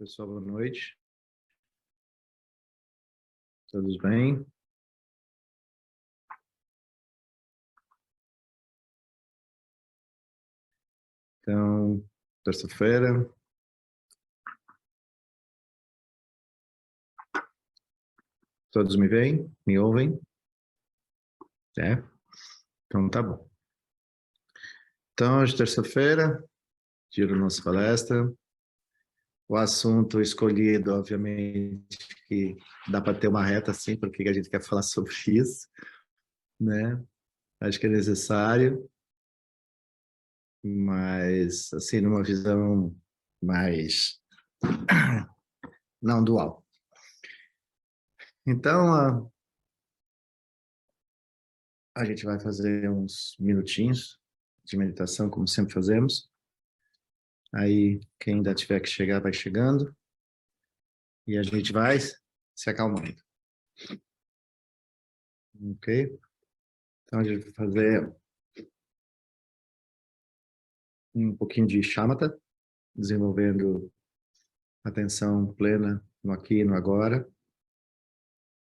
Pessoal, boa noite. Todos bem? Então, terça-feira. Todos me veem? Me ouvem? É? Então tá bom. Então, hoje, terça-feira, dia da nossa palestra. O assunto escolhido, obviamente, que dá para ter uma reta assim, porque a gente quer falar sobre isso, né? Acho que é necessário, mas, assim, numa visão mais não dual. Então, a gente vai fazer uns minutinhos de meditação, como sempre fazemos. Aí, quem ainda tiver que chegar, vai chegando. E a gente vai se acalmando. Ok? Então, a gente vai fazer um pouquinho de shamatha, desenvolvendo atenção plena no aqui e no agora,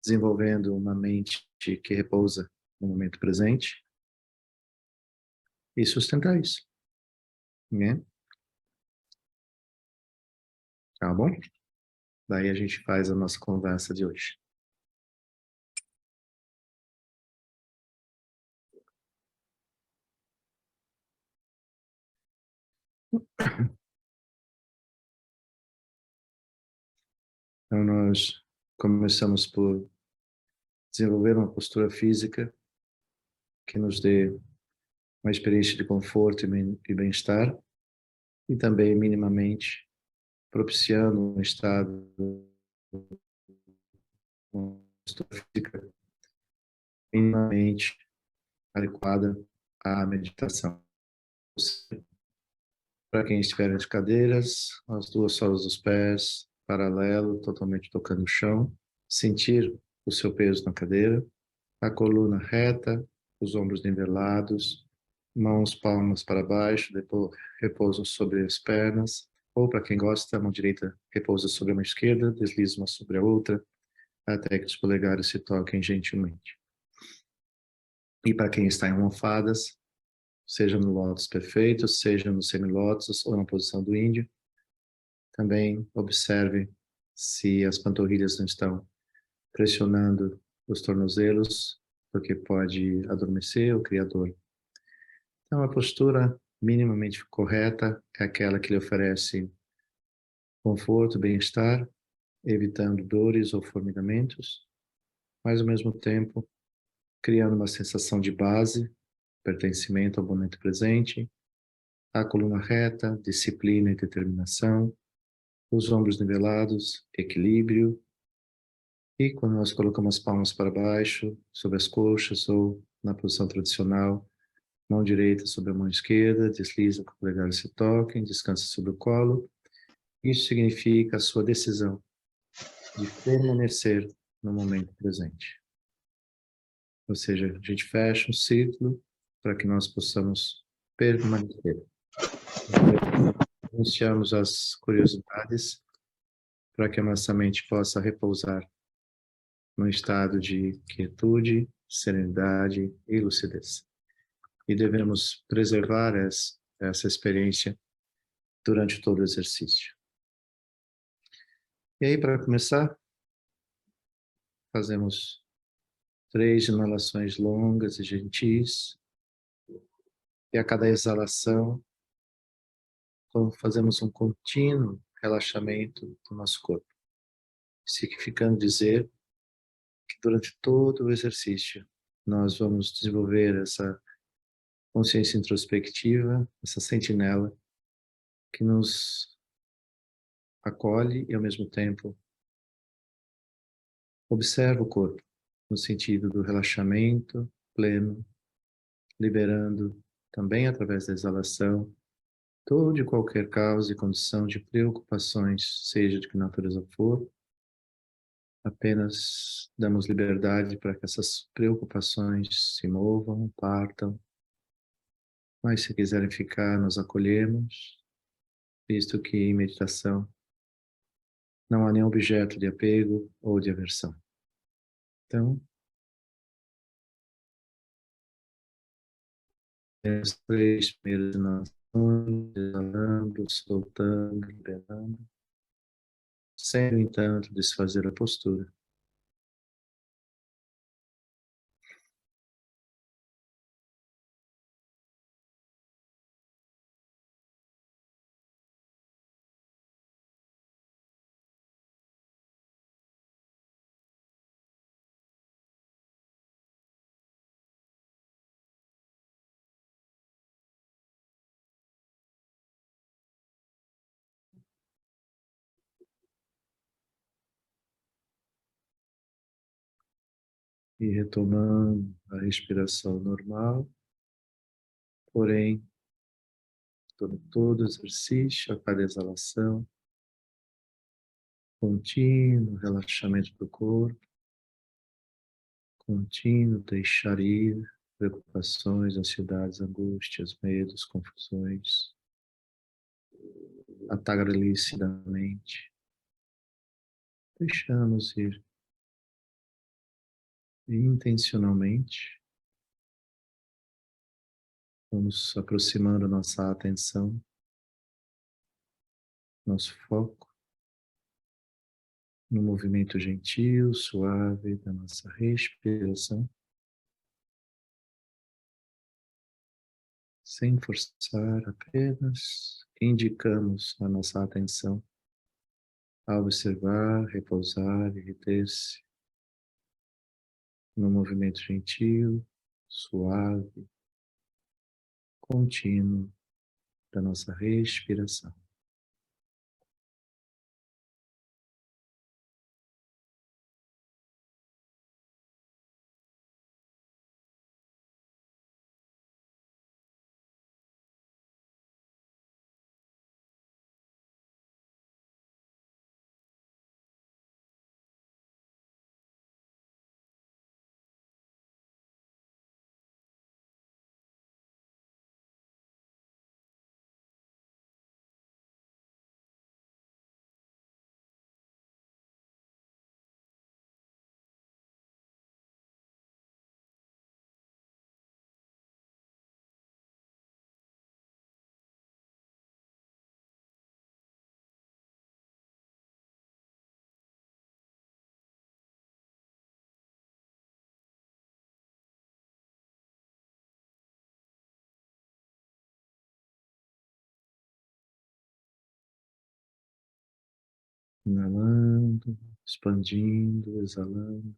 desenvolvendo uma mente que repousa no momento presente e sustentar isso. Né? Tá bom? Daí a gente faz a nossa conversa de hoje. Então, nós começamos por desenvolver uma postura física que nos dê uma experiência de conforto e bem-estar, e também minimamente propiciando um estado, uma postura física minimamente adequada à meditação. Para quem estiver de cadeiras, as duas solas dos pés, paralelo, totalmente tocando o chão, sentir o seu peso na cadeira, a coluna reta, os ombros nivelados, mãos palmas para baixo, depois repouso sobre as pernas, ou para quem gosta, a mão direita repousa sobre a mão esquerda, desliza uma sobre a outra, até que os polegares se toquem gentilmente. E para quem está em almofadas, seja no lótus perfeito, seja no semilótus ou na posição do índio, também observe se as panturrilhas não estão pressionando os tornozelos, porque pode adormecer o criador. Então, a postura minimamente correta é aquela que lhe oferece conforto, bem-estar, evitando dores ou formigamentos, mas ao mesmo tempo criando uma sensação de base, pertencimento ao momento presente, a coluna reta, disciplina e determinação, os ombros nivelados, equilíbrio, e quando nós colocamos as palmas para baixo, sobre as coxas ou na posição tradicional, mão direita sobre a mão esquerda, desliza para que os polegares se toquem, descansa sobre o colo. Isso significa a sua decisão de permanecer no momento presente. Ou seja, a gente fecha um círculo para que nós possamos permanecer. Iniciamos as curiosidades para que a nossa mente possa repousar num estado de quietude, serenidade e lucidez. E devemos preservar essa experiência durante todo o exercício. E aí, para começar, fazemos 3 inalações longas e gentis. E a cada exalação, fazemos um contínuo relaxamento do nosso corpo, significando dizer que durante todo o exercício nós vamos desenvolver essa consciência introspectiva, essa sentinela que nos acolhe e ao mesmo tempo observa o corpo, no sentido do relaxamento pleno, liberando também através da exalação toda e qualquer causa e condição de preocupações, seja de que natureza for. Apenas damos liberdade para que essas preocupações se movam, partam, mas se quiserem ficar, nós acolhemos, visto que em meditação Não há nenhum objeto de apego ou de aversão. Então, as três primeiras inalações, exalando, soltando, liberando, sem, no entanto, desfazer a postura. E retomando a respiração normal, porém, todo exercício, a cada exalação, contínuo relaxamento do corpo, contínuo deixar ir preocupações, ansiedades, angústias, medos, confusões, a tagarelice da mente. Deixamos ir e intencionalmente, vamos aproximando nossa atenção, nosso foco, no movimento gentil, suave da nossa respiração, sem forçar, apenas indicamos a nossa atenção a observar, repousar e reter-se no movimento gentil, suave, contínuo da nossa respiração. Inalando, expandindo, exalando.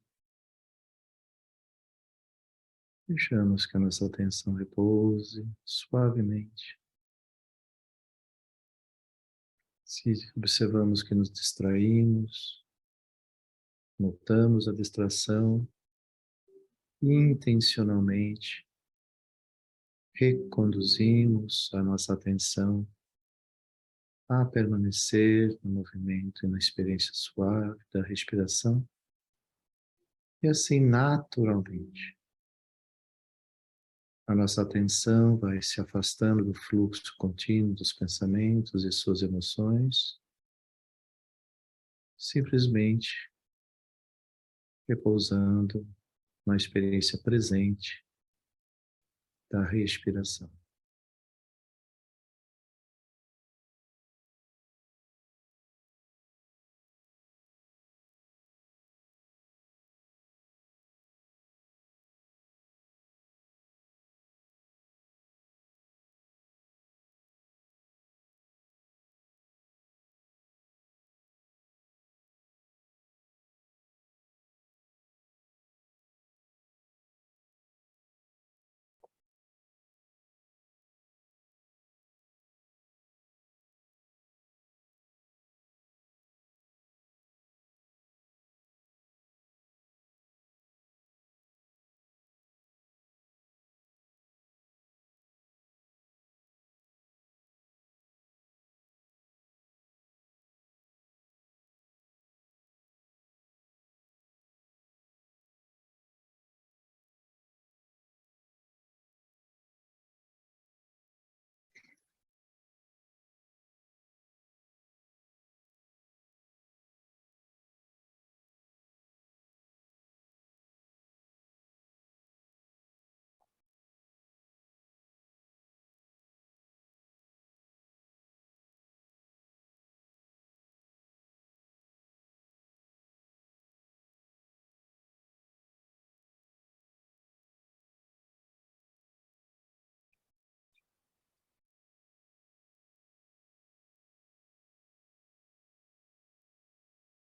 Deixamos que a nossa atenção repouse suavemente. Se observamos que nos distraímos, notamos a distração e intencionalmente reconduzimos a nossa atenção a permanecer no movimento e na experiência suave da respiração e assim naturalmente a nossa atenção vai se afastando do fluxo contínuo dos pensamentos e suas emoções, simplesmente repousando na experiência presente da respiração.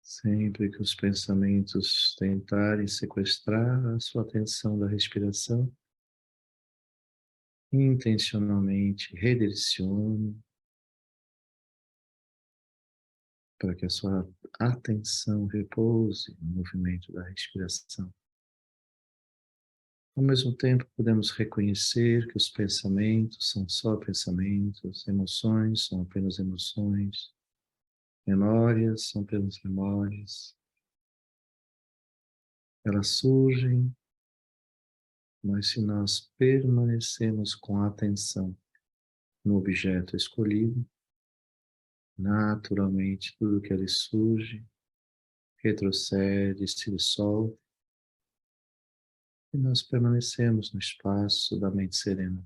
Sempre que os pensamentos tentarem sequestrar a sua atenção da respiração, intencionalmente redirecione para que a sua atenção repouse no movimento da respiração. Ao mesmo tempo, podemos reconhecer que os pensamentos são só pensamentos, emoções são apenas emoções, memórias são apenas memórias. Elas surgem, mas se nós permanecemos com a atenção no objeto escolhido, naturalmente tudo que ali surge retrocede, se dissolve e nós permanecemos no espaço da mente serena.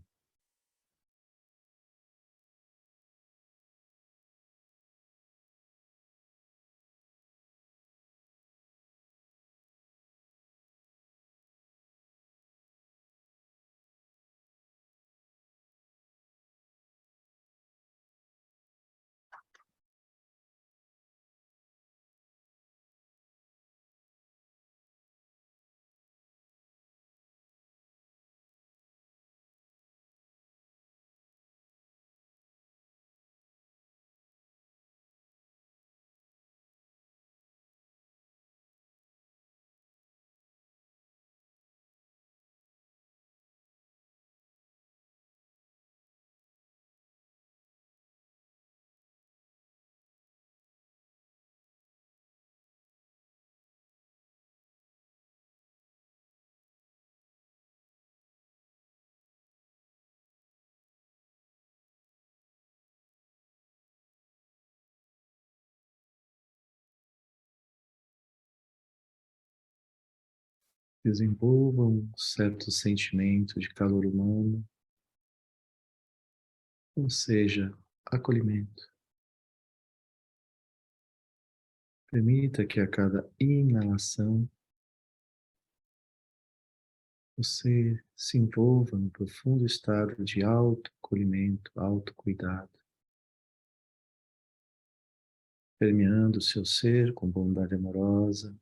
Desenvolva um certo sentimento de calor humano, ou seja, acolhimento. Permita que a cada inalação você se envolva no profundo estado de autoacolhimento, autocuidado, permeando o seu ser com bondade amorosa,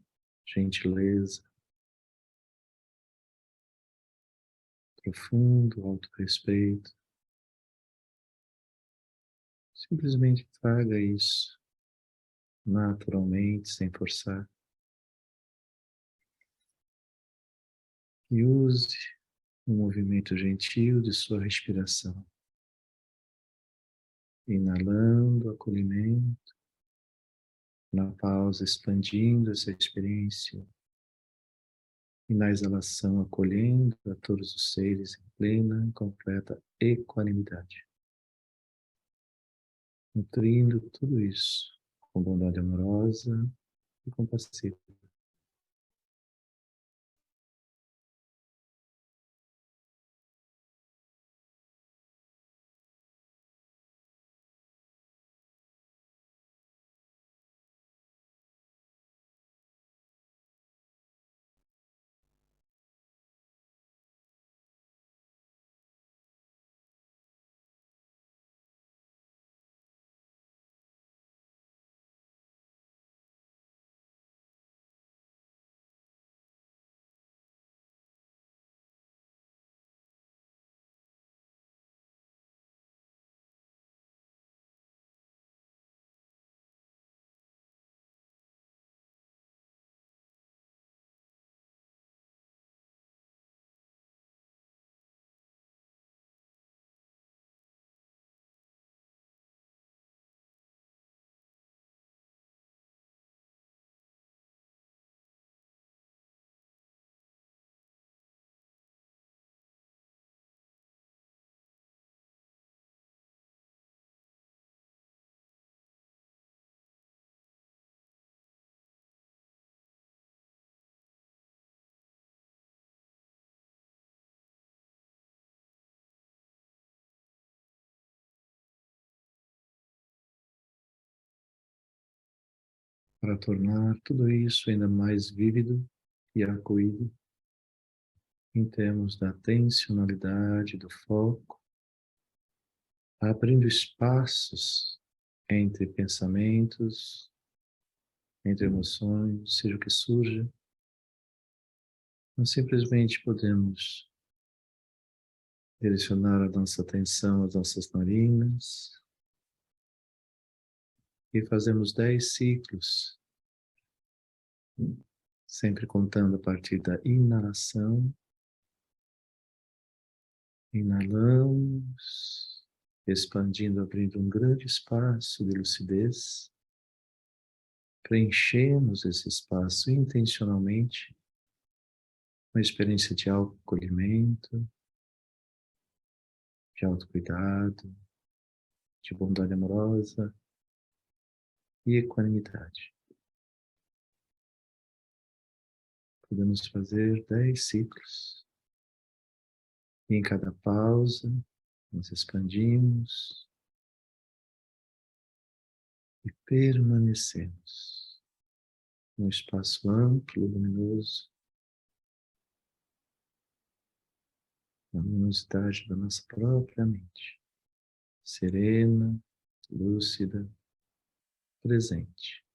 gentileza, profundo autorrespeito. Simplesmente traga isso naturalmente, sem forçar. E use um movimento gentil de sua respiração. Inalando acolhimento, na pausa expandindo essa experiência, e na exalação acolhendo a todos os seres em plena e completa equanimidade. Nutrindo tudo isso com bondade amorosa e compassiva. Para tornar tudo isso ainda mais vívido e acuído, em termos da atencionalidade, do foco, abrindo espaços entre pensamentos, entre emoções, seja o que surja, nós simplesmente podemos direcionar a nossa atenção às nossas narinas e fazemos 10 ciclos, sempre contando a partir da inalação. Inalamos, expandindo, abrindo um grande espaço de lucidez. Preenchemos esse espaço intencionalmente, uma experiência de autoacolhimento, de autocuidado, de bondade amorosa e equanimidade. Podemos fazer 10 ciclos. E em cada pausa, nós expandimos e permanecemos num espaço amplo, luminoso, na luminosidade da nossa própria mente, serena, lúcida, presente.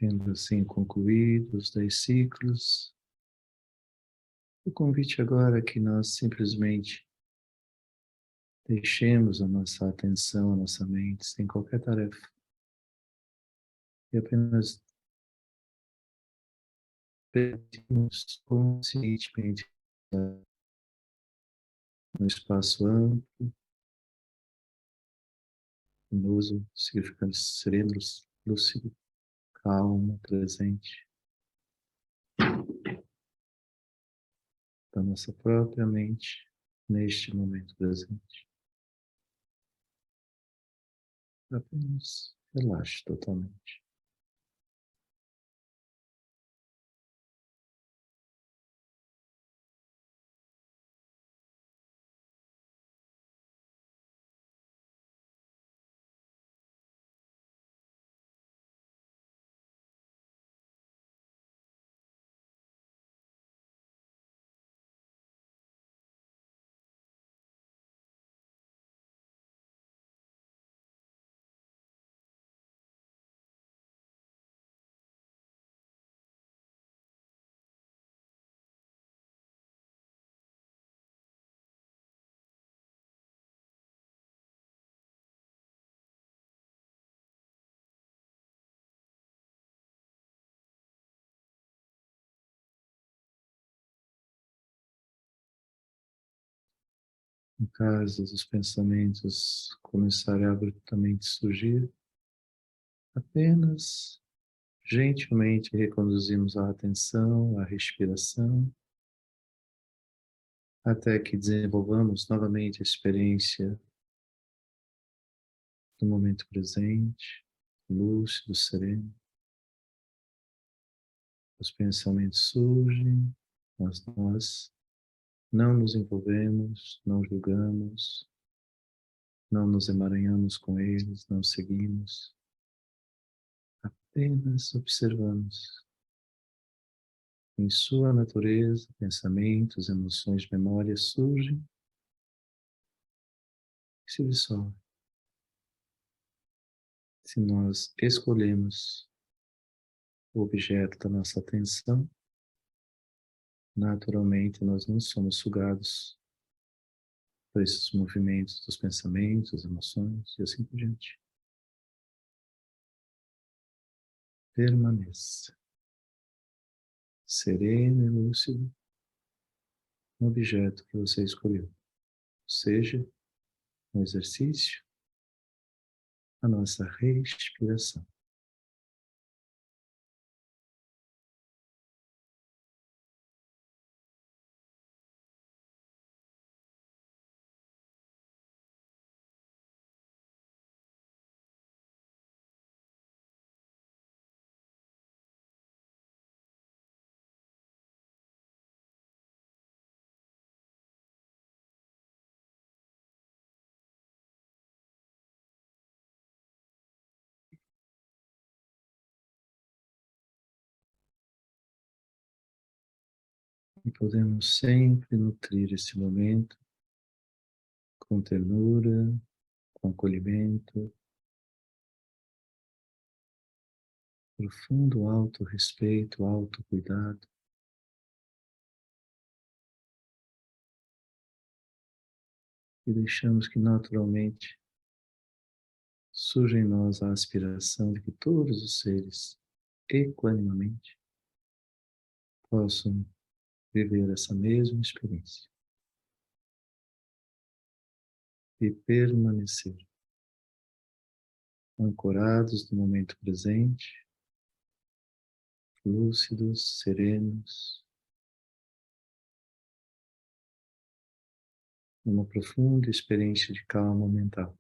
Tendo assim concluído os 10 ciclos, o convite agora é que nós simplesmente deixemos a nossa atenção, a nossa mente, sem qualquer tarefa, e apenas permitimos conscientemente no espaço amplo, luminoso, significando sereno, lúcido, calmo, presente, da nossa própria mente, neste momento presente. Apenas relaxe totalmente. No caso dos pensamentos começarem a abruptamente surgir, apenas gentilmente reconduzimos a atenção, a respiração, até que desenvolvamos novamente a experiência do momento presente, lúcido, sereno. Os pensamentos surgem, mas nós não nos envolvemos, não julgamos, não nos emaranhamos com eles, não seguimos, apenas observamos. Em sua natureza, pensamentos, emoções, memórias surgem e se dissolvem. Se nós escolhemos o objeto da nossa atenção, naturalmente nós não somos sugados por esses movimentos dos pensamentos, emoções e assim por diante. Permaneça sereno e lúcido no objeto que você escolheu, seja no exercício, a nossa respiração. E podemos sempre nutrir esse momento com ternura, com acolhimento, profundo auto-respeito, auto-cuidado, e deixamos que naturalmente surja em nós a aspiração de que todos os seres, equanimamente, possam viver essa mesma experiência e permanecer ancorados no momento presente, lúcidos, serenos, numa profunda experiência de calma mental.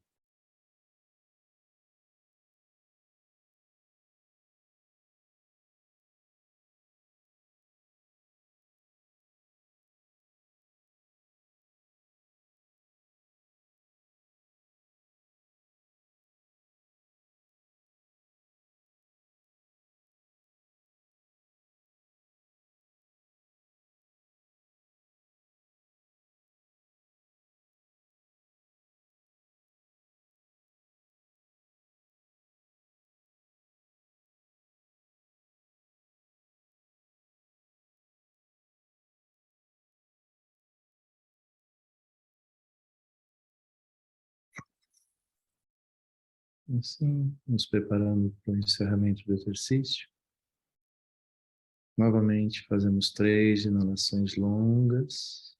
Assim, nos preparando para o encerramento do exercício. Novamente, fazemos 3 inalações longas.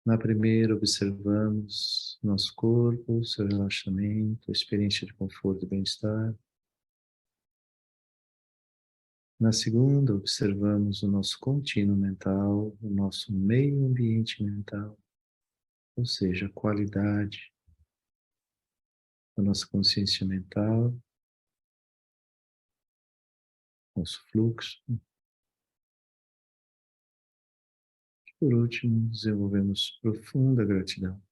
Na primeira, observamos nosso corpo, seu relaxamento, a experiência de conforto e bem-estar. Na segunda, observamos o nosso contínuo mental, o nosso meio ambiente mental, ou seja, a qualidade da nossa consciência mental, nosso fluxo. Por último, desenvolvemos profunda gratidão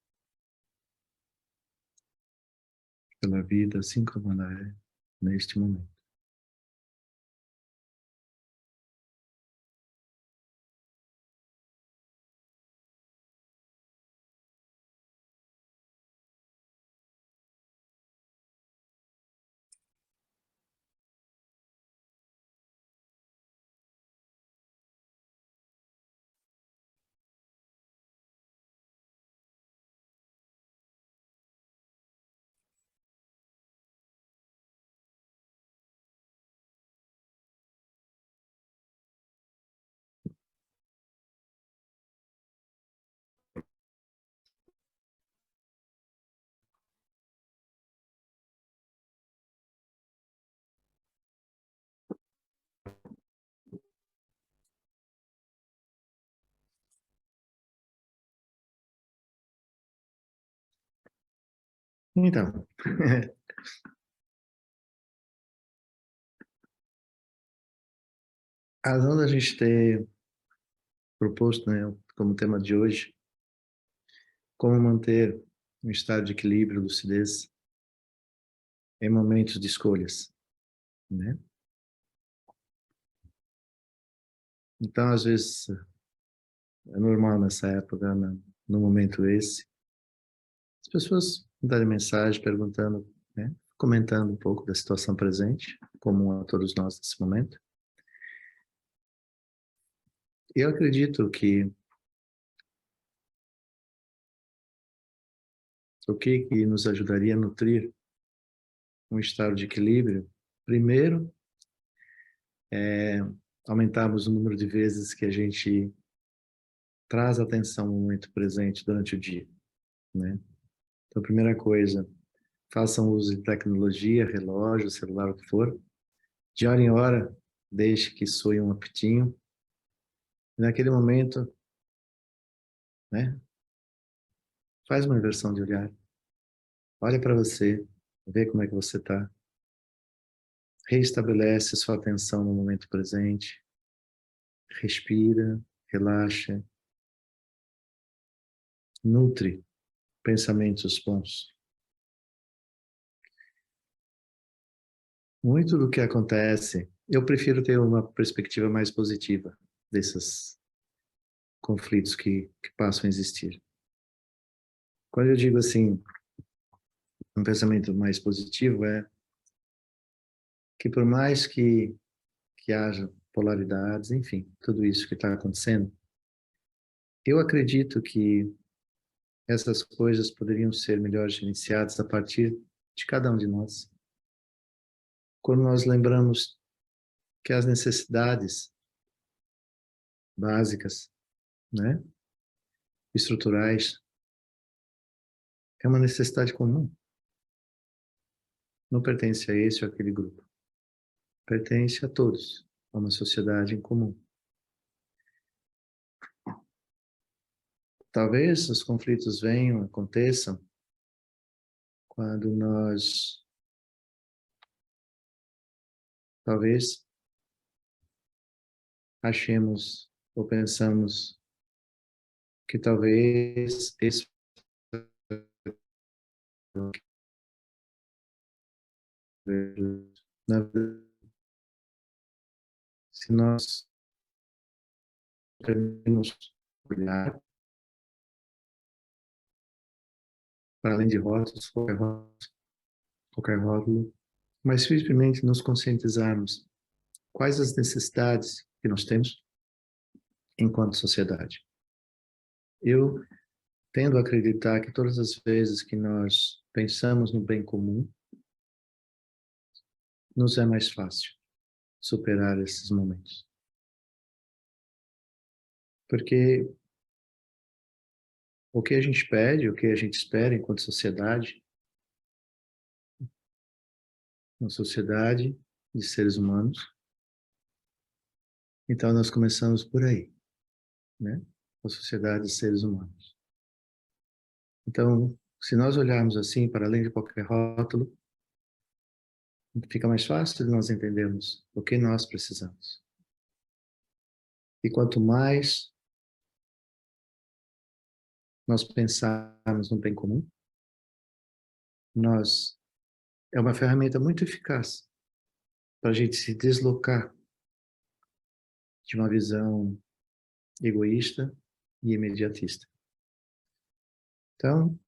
pela vida assim como ela é neste momento. Então, a razão da gente ter proposto, né, como tema de hoje, como manter um estado de equilíbrio, lucidez em momentos de escolhas, né? Então, às vezes, é normal nessa época, no momento esse, as pessoas mandarem mensagem perguntando, né, comentando um pouco da situação presente, comum a todos nós nesse momento. E eu acredito que o que nos ajudaria a nutrir um estado de equilíbrio, primeiro, é aumentarmos o número de vezes que a gente traz atenção ao momento presente durante o dia, né? Então, a primeira coisa, façam uso de tecnologia, relógio, celular, o que for. De hora em hora, deixe que soe um apitinho. E naquele momento, né, faz uma inversão de olhar. Olha para você, vê como é que você está. Reestabelece sua atenção no momento presente. Respira, relaxa. Nutre pensamentos bons. Muito do que acontece, eu prefiro ter uma perspectiva mais positiva desses conflitos que passam a existir. Quando eu digo assim, um pensamento mais positivo é que por mais que haja polaridades, enfim, tudo isso que está acontecendo, eu acredito que essas coisas poderiam ser melhor gerenciadas a partir de cada um de nós. Quando nós lembramos que as necessidades básicas, né, estruturais, é uma necessidade comum. Não pertence a esse ou aquele grupo. Pertence a todos, a uma sociedade em comum. Talvez os conflitos venham, aconteçam, quando nós, talvez, achemos ou pensamos que talvez esse na verdade, se nós podemos olhar para além de rótulos, qualquer rótulo, mas simplesmente nos conscientizarmos quais as necessidades que nós temos enquanto sociedade. Eu tendo a acreditar que todas as vezes que nós pensamos no bem comum, nos é mais fácil superar esses momentos. Porque o que a gente pede, o que a gente espera enquanto sociedade, uma sociedade de seres humanos, então nós começamos por aí, né? A sociedade de seres humanos. Então, se nós olharmos assim, para além de qualquer rótulo, fica mais fácil de nós entendermos o que nós precisamos. E quanto mais nós pensarmos no bem comum, é uma ferramenta muito eficaz para a gente se deslocar de uma visão egoísta e imediatista. Então,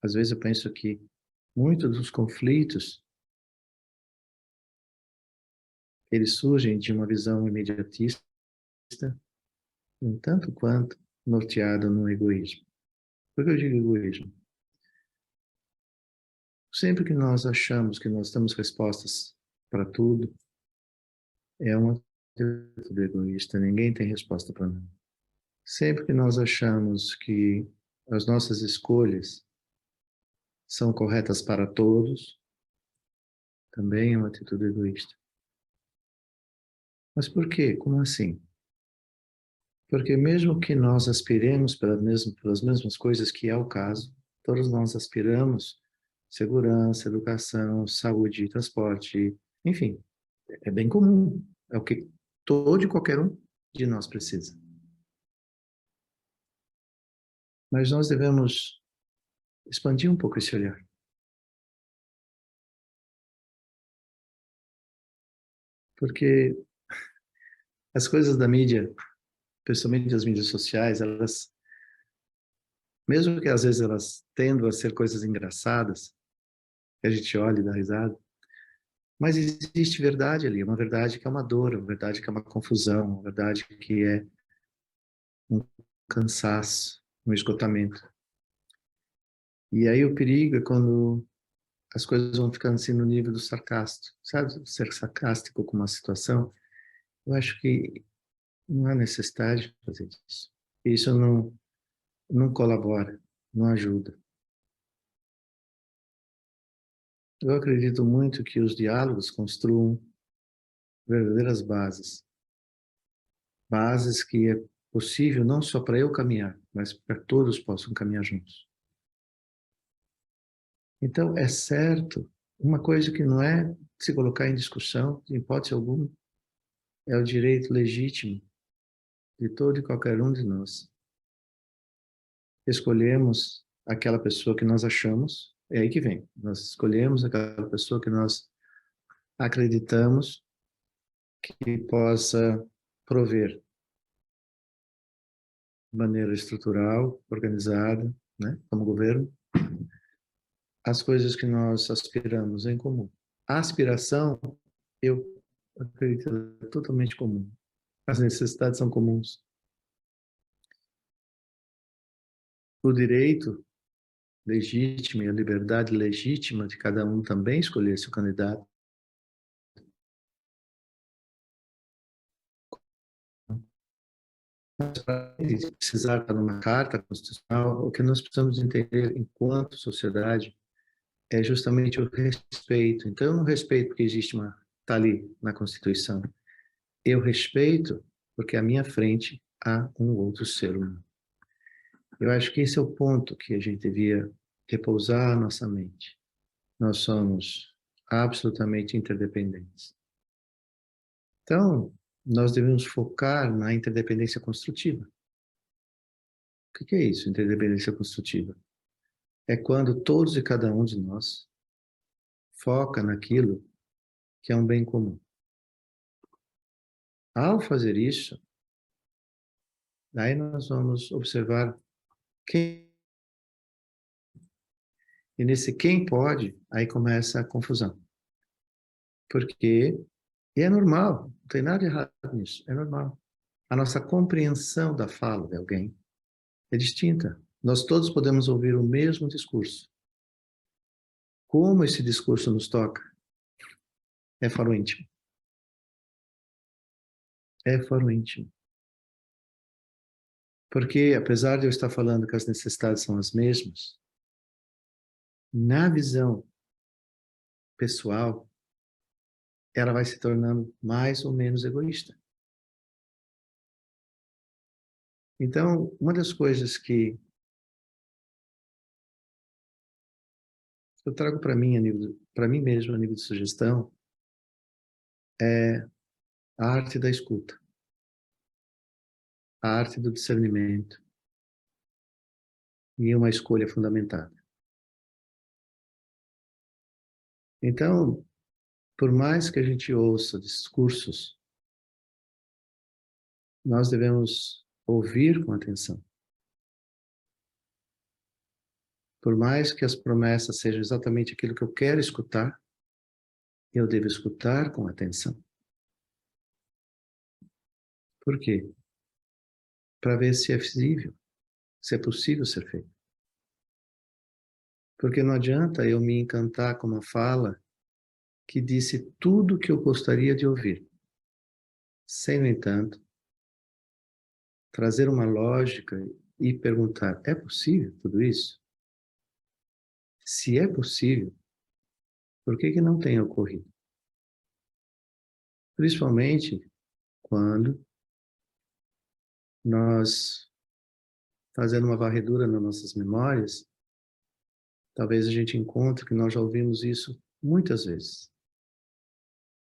às vezes eu penso que muitos dos conflitos eles surgem de uma visão imediatista, um tanto quanto norteada no egoísmo. Por que eu digo egoísmo? Sempre que nós achamos que nós temos respostas para tudo, é uma atitude egoísta, ninguém tem resposta para nada. Sempre que nós achamos que as nossas escolhas são corretas para todos, também é uma atitude egoísta. Mas por quê? Como assim? Porque mesmo que nós aspiremos pelas mesmas coisas, que é o caso, todos nós aspiramos segurança, educação, saúde, transporte, enfim, é bem comum, é o que todo e qualquer um de nós precisa. Mas nós devemos expandir um pouco esse olhar. Porque as coisas da mídia, principalmente as mídias sociais, elas, mesmo que às vezes elas tendam a ser coisas engraçadas, que a gente olha e dá risada, mas existe verdade ali, uma verdade que é uma dor, uma verdade que é uma confusão, uma verdade que é um cansaço, um esgotamento. E aí o perigo é quando as coisas vão ficando assim no nível do sarcástico, sabe? Ser sarcástico com uma situação. Eu acho que não há necessidade de fazer isso. Isso não colabora, não ajuda. Eu acredito muito que os diálogos construam verdadeiras bases. Bases que é possível não só para eu caminhar, mas para todos possam caminhar juntos. Então, é certo, uma coisa que não é se colocar em discussão, em hipótese alguma, é o direito legítimo de todo e qualquer um de nós. Escolhemos aquela pessoa que nós achamos, é aí que vem, nós escolhemos aquela pessoa que nós acreditamos que possa prover de maneira estrutural, organizada, né, como governo, as coisas que nós aspiramos em comum. A aspiração, eu acredito, é totalmente comum. As necessidades são comuns. O direito legítimo e a liberdade legítima de cada um também escolher seu candidato. Mas para precisar estar numa carta constitucional, o que nós precisamos entender enquanto sociedade é justamente o respeito. Então, eu não respeito porque existe está ali na Constituição. Eu respeito porque à minha frente há um outro ser humano. Eu acho que esse é o ponto que a gente devia repousar a nossa mente. Nós somos absolutamente interdependentes. Então, nós devemos focar na interdependência construtiva. O que é isso, interdependência construtiva? É quando todos e cada um de nós foca naquilo que é um bem comum. Ao fazer isso, aí nós vamos observar quem, e nesse quem pode, aí começa a confusão. Porque, e é normal, não tem nada de errado nisso, é normal. A nossa compreensão da fala de alguém é distinta. Nós todos podemos ouvir o mesmo discurso. Como esse discurso nos toca? É fora o íntimo. É fora o íntimo. Porque, apesar de eu estar falando que as necessidades são as mesmas, na visão pessoal, ela vai se tornando mais ou menos egoísta. Então, uma das coisas que eu trago para mim, para mim mesmo, a nível de sugestão, é a arte da escuta, a arte do discernimento e uma escolha fundamentada. Então, por mais que a gente ouça discursos, nós devemos ouvir com atenção. Por mais que as promessas sejam exatamente aquilo que eu quero escutar, eu devo escutar com atenção. Por quê? Para ver se é visível, se é possível ser feito. Porque não adianta eu me encantar com uma fala que disse tudo o que eu gostaria de ouvir, sem, no entanto, trazer uma lógica e perguntar: é possível tudo isso? Se é possível, por que não tem ocorrido? Principalmente quando nós, fazendo uma varredura nas nossas memórias, talvez a gente encontre que nós já ouvimos isso muitas vezes.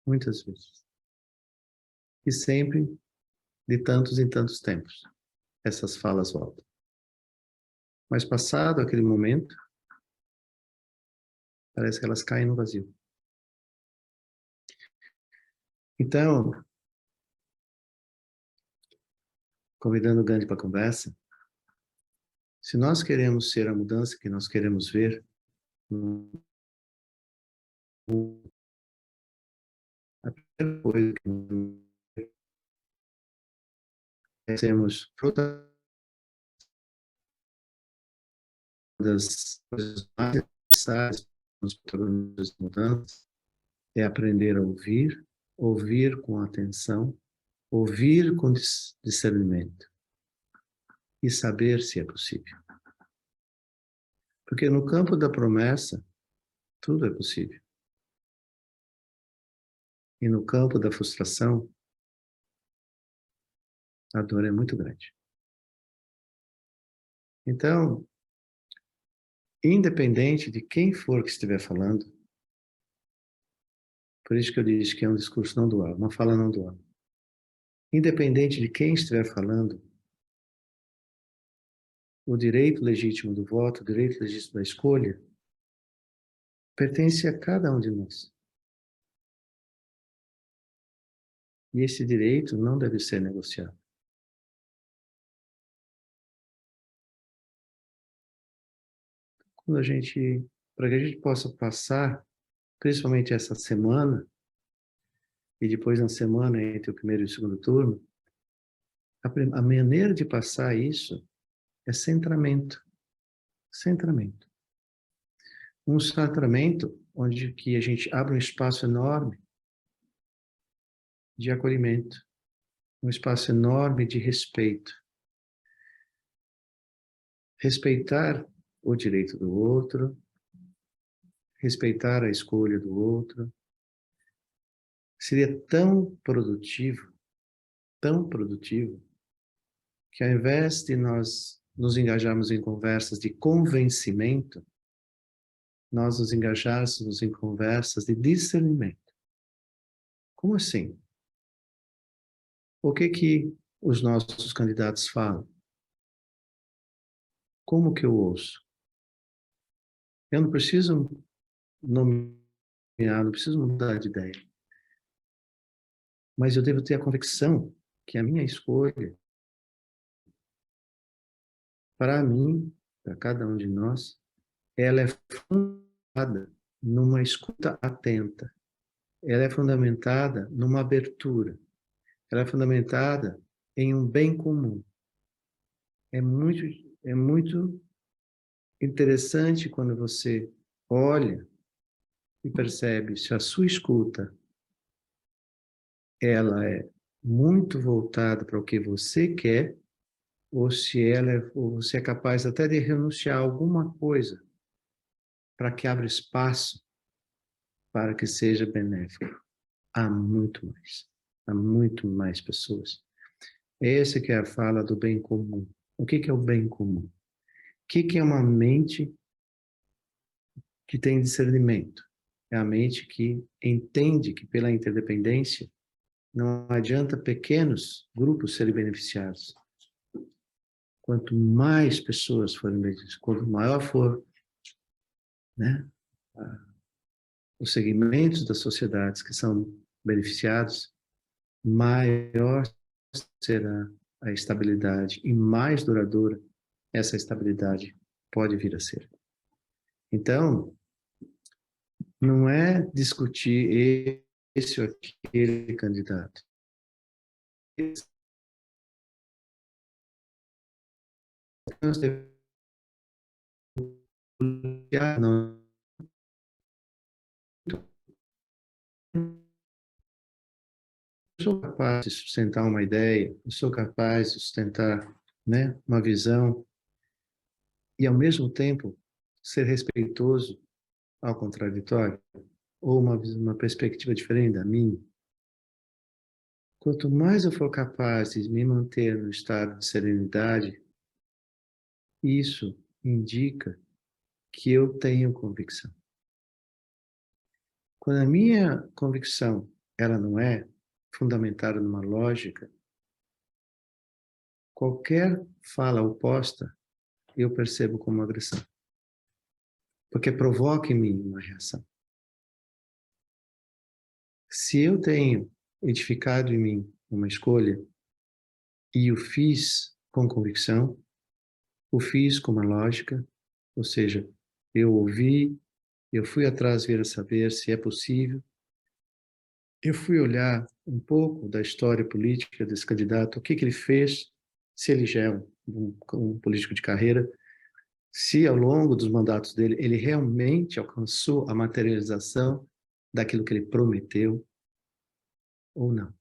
Muitas vezes. E sempre, de tantos em tantos tempos, essas falas voltam. Mas passado aquele momento, parece que elas caem no vazio. Então, convidando o Gandhi para a conversa, se nós queremos ser a mudança que nós queremos ver, a primeira coisa que é sermos fruta das coisas mais necessárias nos protagonistas das mudanças é aprender a ouvir, ouvir com atenção, ouvir com discernimento e saber se é possível. Porque no campo da promessa, tudo é possível. E no campo da frustração, a dor é muito grande. Então, independente de quem for que estiver falando, por isso que eu disse que é um discurso não dual, uma fala não dual. Independente de quem estiver falando, o direito legítimo do voto, o direito legítimo da escolha, pertence a cada um de nós. E esse direito não deve ser negociado. Quando a gente, para que a gente possa passar, principalmente essa semana, e depois na semana entre o primeiro e o segundo turno, a maneira de passar isso é centramento. Centramento. Um centramento onde que a gente abre um espaço enorme de acolhimento, um espaço enorme de respeito. Respeitar o direito do outro, respeitar a escolha do outro. Seria tão produtivo, que ao invés de nós nos engajarmos em conversas de convencimento, nós nos engajássemos em conversas de discernimento. Como assim? O que os nossos candidatos falam? Como que eu ouço? Eu não preciso nomear, não preciso mudar de ideia. Mas eu devo ter a convicção que a minha escolha, para mim, para cada um de nós, ela é fundamentada numa escuta atenta. Ela é fundamentada numa abertura. Ela é fundamentada em um bem comum. É muito É muito interessante quando você olha e percebe se a sua escuta ela é muito voltada para o que você quer, ou se ou você é capaz até de renunciar a alguma coisa para que abra espaço para que seja benéfico. Há muito mais pessoas. Essa que é a fala do bem comum. O que é o bem comum? O que é uma mente que tem discernimento? É a mente que entende que pela interdependência não adianta pequenos grupos serem beneficiados. Quanto mais pessoas forem beneficiadas, quanto maior for, né, os segmentos das sociedades que são beneficiados, maior será a estabilidade e mais duradoura essa estabilidade pode vir a ser. Então, não é discutir esse ou aquele candidato. Nós devemos, não, eu sou capaz de sustentar uma ideia, eu sou capaz de sustentar, né, uma visão e, ao mesmo tempo, ser respeitoso ao contraditório ou uma perspectiva diferente da minha. Quanto mais eu for capaz de me manter no estado de serenidade, isso indica que eu tenho convicção. Quando a minha convicção ela não é fundamentada numa lógica, qualquer fala oposta eu percebo como agressão, porque provoca em mim uma reação. Se eu tenho edificado em mim uma escolha e o fiz com convicção, o fiz com uma lógica, ou seja, eu ouvi, eu fui atrás ver a saber se é possível, eu fui olhar um pouco da história política desse candidato, o que ele fez, se ele já é um político de carreira, se ao longo dos mandatos dele ele realmente alcançou a materialização daquilo que ele prometeu ou não.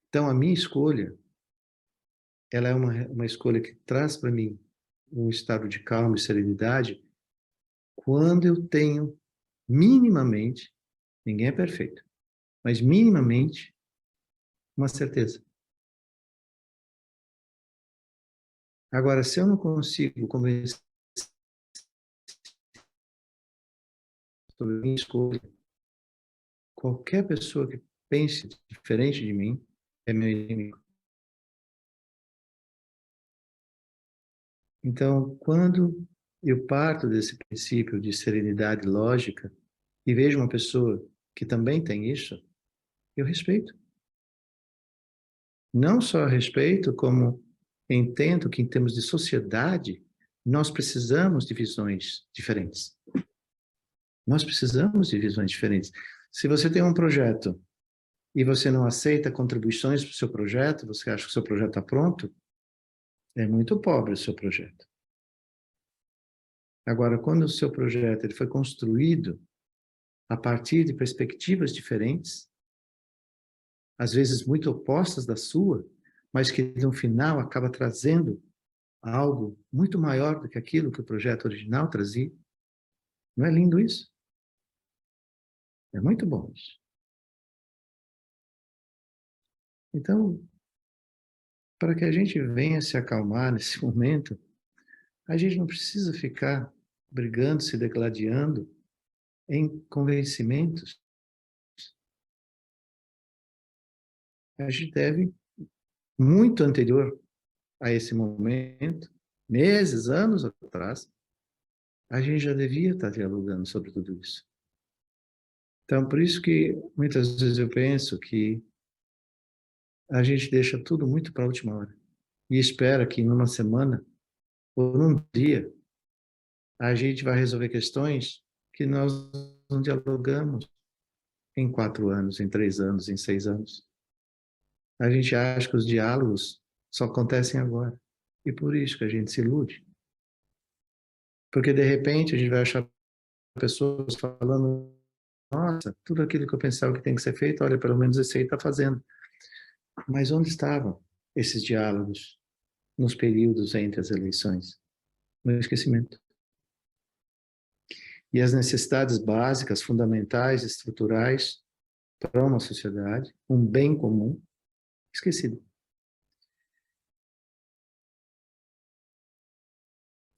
Então, a minha escolha, ela é uma escolha que traz para mim um estado de calma e serenidade quando eu tenho minimamente, ninguém é perfeito, mas minimamente uma certeza. Agora, se eu não consigo convencer sobre a minha escolha, qualquer pessoa que pense diferente de mim é meu inimigo. Então, quando eu parto desse princípio de serenidade lógica e vejo uma pessoa que também tem isso, eu respeito. Não só respeito, como entendo que em termos de sociedade, nós precisamos de visões diferentes. Nós precisamos de visões diferentes. Se você tem um projeto e você não aceita contribuições para o seu projeto, você acha que o seu projeto está pronto, é muito pobre o seu projeto. Agora, quando o seu projeto ele foi construído a partir de perspectivas diferentes, às vezes muito opostas da sua, mas que no final acaba trazendo algo muito maior do que aquilo que o projeto original trazia. Não é lindo isso? É muito bom isso. Então, para que a gente venha se acalmar nesse momento, a gente não precisa ficar brigando, se degladiando em convencimentos. A gente deve, muito anterior a esse momento, meses, anos atrás, a gente já devia estar dialogando sobre tudo isso. Então, por isso que muitas vezes eu penso que a gente deixa tudo muito para a última hora e espera que numa semana ou num dia a gente vai resolver questões que nós não dialogamos em 4 anos, em 3 anos, em 6 anos. A gente acha que os diálogos só acontecem agora. E por isso que a gente se ilude. Porque, de repente, a gente vai achar pessoas falando, nossa, tudo aquilo que eu pensava que tem que ser feito, olha, pelo menos esse aí está fazendo. Mas onde estavam esses diálogos nos períodos entre as eleições? No esquecimento. E as necessidades básicas, fundamentais, estruturais para uma sociedade, um bem comum, esquecido.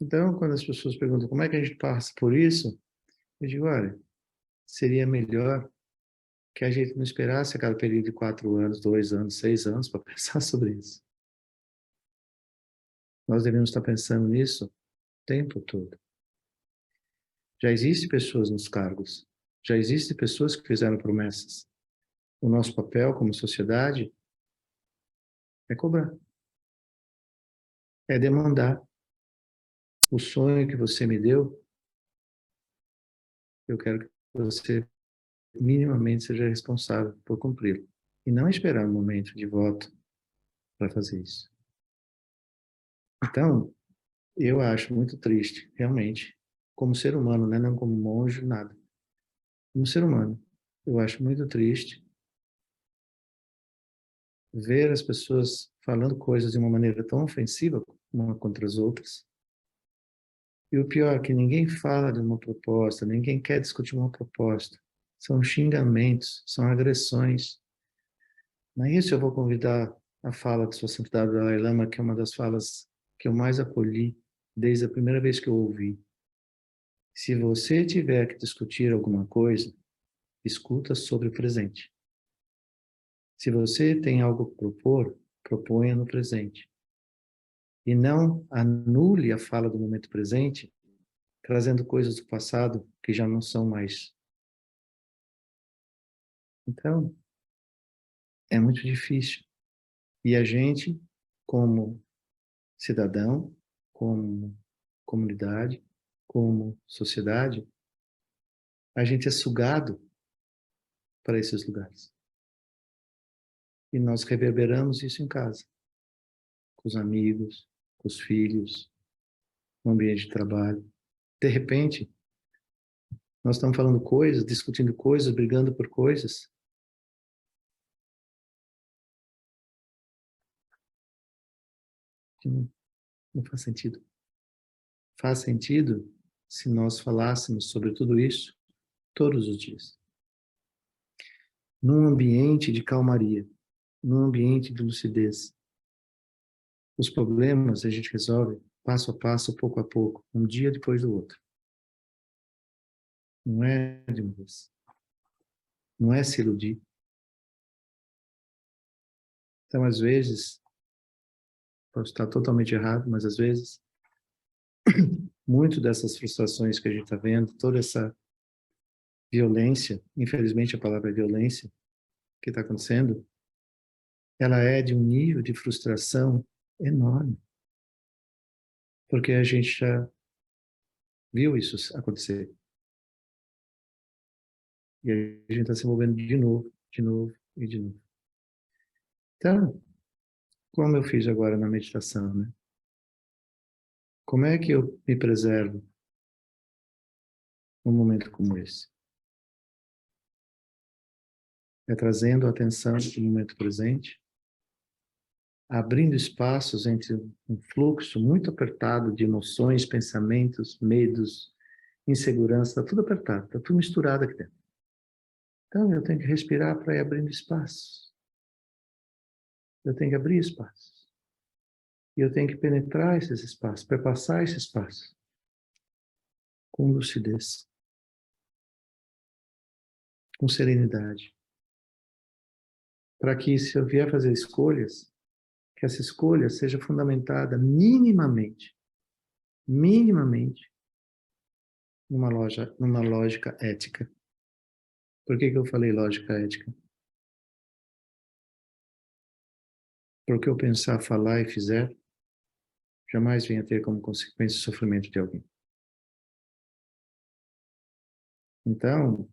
Então, quando as pessoas perguntam como é que a gente passa por isso, eu digo, olha, seria melhor que a gente não esperasse aquele período de 4 anos, 2 anos, 6 anos para pensar sobre isso. Nós devemos estar pensando nisso o tempo todo. Já existem pessoas nos cargos, já existem pessoas que fizeram promessas. O nosso papel como sociedade é cobrar, é demandar. O sonho que você me deu, eu quero que você minimamente seja responsável por cumpri-lo. E não esperar um momento de voto para fazer isso. Então, eu acho muito triste, realmente, como ser humano, né? Não como monge, nada. Como ser humano, eu acho muito triste ver as pessoas falando coisas de uma maneira tão ofensiva uma contra as outras. E o pior é que ninguém fala de uma proposta, ninguém quer discutir uma proposta. São xingamentos, são agressões. Não é isso, eu vou convidar a fala de Sua Santidade Dalai Lama, que é uma das falas que eu mais acolhi desde a primeira vez que eu ouvi. Se você tiver que discutir alguma coisa, escuta sobre o presente. Se você tem algo a propor, proponha no presente. E não anule a fala do momento presente, trazendo coisas do passado que já não são mais. Então, é muito difícil. E a gente, como cidadão, como comunidade, como sociedade, a gente é sugado para esses lugares. E nós reverberamos isso em casa, com os amigos, com os filhos, no ambiente de trabalho. De repente, nós estamos falando coisas, discutindo coisas, brigando por coisas que não faz sentido. Faz sentido se nós falássemos sobre tudo isso todos os dias. Num ambiente de calmaria, num ambiente de lucidez. Os problemas a gente resolve passo a passo, pouco a pouco, um dia depois do outro. Não é de uma vez. Não é se iludir. Então, às vezes, posso estar totalmente errado, mas às vezes, muito dessas frustrações que a gente está vendo, toda essa violência, infelizmente a palavra é violência, que está acontecendo, ela é de um nível de frustração enorme. Porque a gente já viu isso acontecer. E a gente está se envolvendo de novo, de novo e de novo. Então, como eu fiz agora na meditação, né? Como é que eu me preservo num momento como esse? É trazendo a atenção do momento presente, abrindo espaços entre um fluxo muito apertado de emoções, pensamentos, medos, insegurança, está tudo apertado, está tudo misturado aqui dentro. Então, eu tenho que respirar para ir abrindo espaços. Eu tenho que abrir espaços. E eu tenho que penetrar esses espaços, perpassar esses espaços com lucidez, com serenidade. Para que, se eu vier fazer escolhas, que essa escolha seja fundamentada minimamente, numa lógica ética. Por que eu falei lógica ética? Porque eu pensar, falar e fizer, jamais venha ter como consequência o sofrimento de alguém. Então,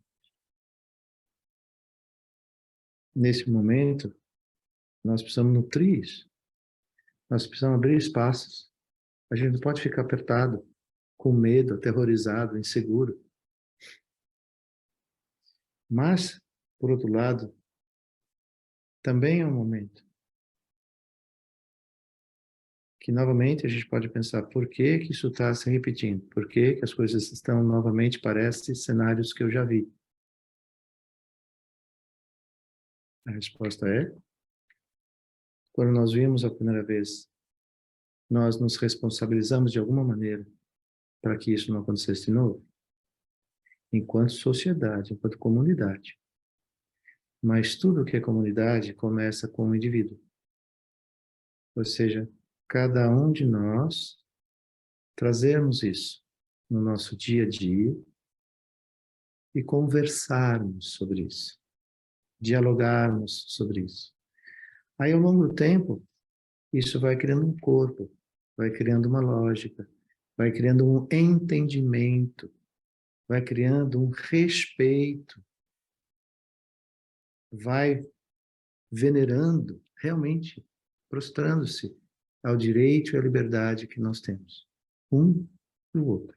nesse momento, nós precisamos nutrir isso. Nós precisamos abrir espaços. A gente não pode ficar apertado, com medo, aterrorizado, inseguro. Mas, por outro lado, também é um momento que, novamente, a gente pode pensar por que que isso está se repetindo? Por que que as coisas estão, novamente, parecem cenários que eu já vi? A resposta é, quando nós vimos a primeira vez, nós nos responsabilizamos de alguma maneira para que isso não acontecesse de novo, enquanto sociedade, enquanto comunidade. Mas tudo que é comunidade começa com o indivíduo. Ou seja, cada um de nós trazermos isso no nosso dia a dia e conversarmos sobre isso, dialogarmos sobre isso. Aí, ao longo do tempo, isso vai criando um corpo, vai criando uma lógica, vai criando um entendimento, vai criando um respeito, vai venerando, realmente, prostrando-se ao direito e à liberdade que nós temos, um e o outro.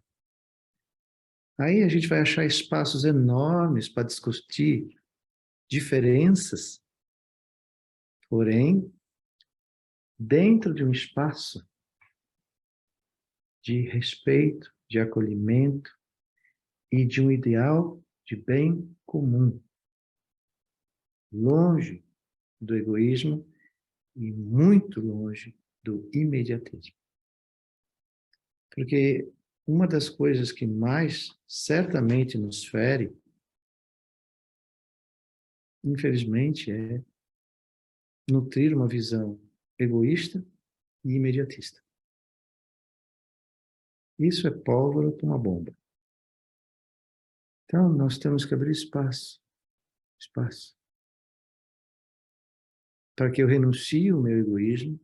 Aí a gente vai achar espaços enormes para discutir diferenças, porém, dentro de um espaço de respeito, de acolhimento e de um ideal de bem comum, longe do egoísmo e muito longe do imediatismo. Porque uma das coisas que mais certamente nos fere, infelizmente, é nutrir uma visão egoísta e imediatista. Isso é pólvora para uma bomba. Então, nós temos que abrir espaço, para que eu renuncie o meu egoísmo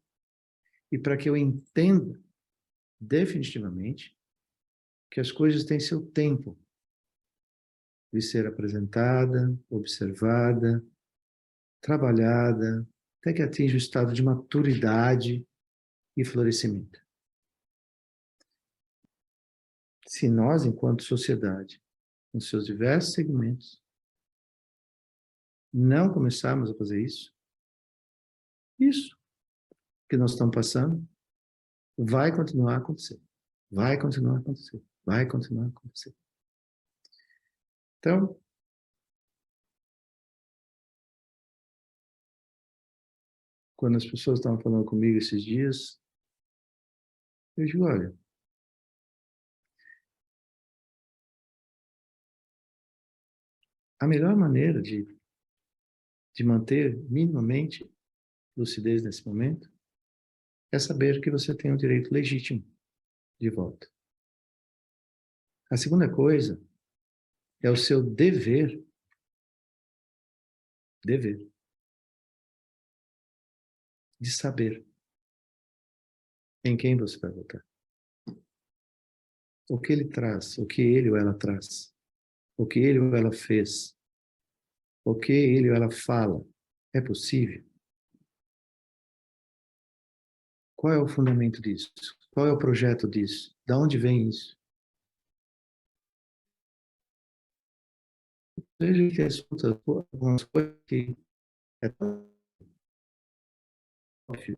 e para que eu entenda definitivamente que as coisas têm seu tempo de ser apresentada, observada, trabalhada, até que atinja o estado de maturidade e florescimento. Se nós, enquanto sociedade, nos seus diversos segmentos, não começarmos a fazer isso que nós estamos passando, vai continuar a acontecer. Vai continuar a acontecer. Vai continuar a acontecer. Então, quando as pessoas estavam falando comigo esses dias, eu digo, olha, a melhor maneira de manter minimamente lucidez nesse momento é saber que você tem um direito legítimo de voto. A segunda coisa é o seu dever, de saber em quem você vai votar. O que ele traz, o que ele ou ela traz, o que ele ou ela fez, o que ele ou ela fala. É possível? Qual é o fundamento disso? Qual é o projeto disso? De onde vem isso? Veja que escuta algumas coisas que é óbvio.